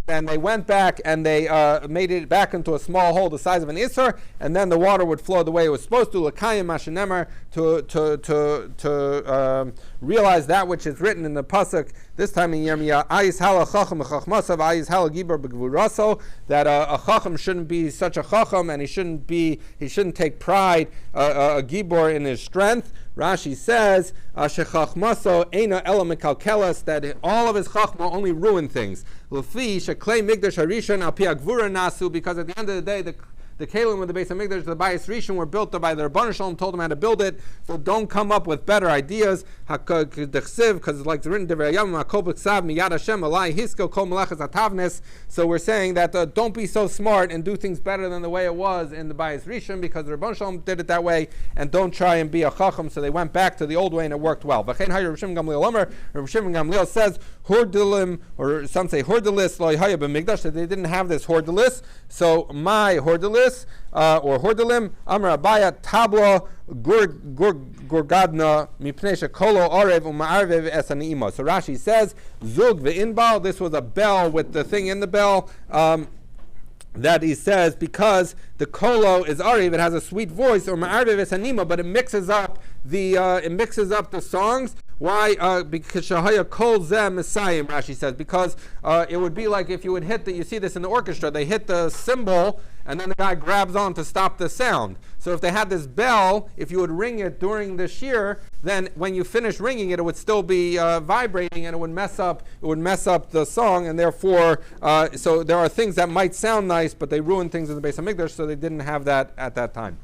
and they went back and they made it back into a small hole the size of an isar, and then the water would flow the way it was supposed to. L'kayim mashenemer, to realize that which is written in the pasuk this time in Yirmiyah. Ayis hala chacham b'chachmasav, ayis hala gibor b'gvuraso. That a chacham shouldn't be such a chacham, and he shouldn't take pride, a gibor, in his strength. Rashi says shechachmaso eina ela mekalkelas, that all of his chachma only ruin things. L'fi sheklei migdash harishon al pi agvura nasu, because at the end of the day the Kalim with the base of Mikdash, the Bayis Rishon, were built by the Rebbeinu Shalom, told them how to build it. So don't come up with better ideas. Because it's like written, so we're saying that don't be so smart and do things better than the way it was in the Bayis Rishon, because the Rebbeinu Shalom did it that way, and don't try and be a chacham. So they went back to the old way and it worked well. Rav Shimon Gamliel says, Hordelim, or some say Hordelis lo yhaya b'mikdash, that they didn't have this Hordelis. So my Hordelis, or Hordelim, Amar Abaya Tabla Gurgadna Mipnei Shekolo Arev U'Ma'arvev Esani'ima. So Rashi says, Zug ve'inbal, this was a bell with the thing in the bell, that he says because the kolo is arev, it has a sweet voice, or ma'arvev esanima, but it mixes up the songs. Why? Because shahaya kol zeh mesayim, Rashi says, because it would be like if you would hit you see this in the orchestra, they hit the cymbal and then the guy grabs on to stop the sound. So if they had this bell, if you would ring it during the shir, then when you finish ringing it, it would still be vibrating, and it would mess up the song, and therefore, so there are things that might sound nice, but they ruin things in the Beis Hamikdash, so they didn't have that at that time.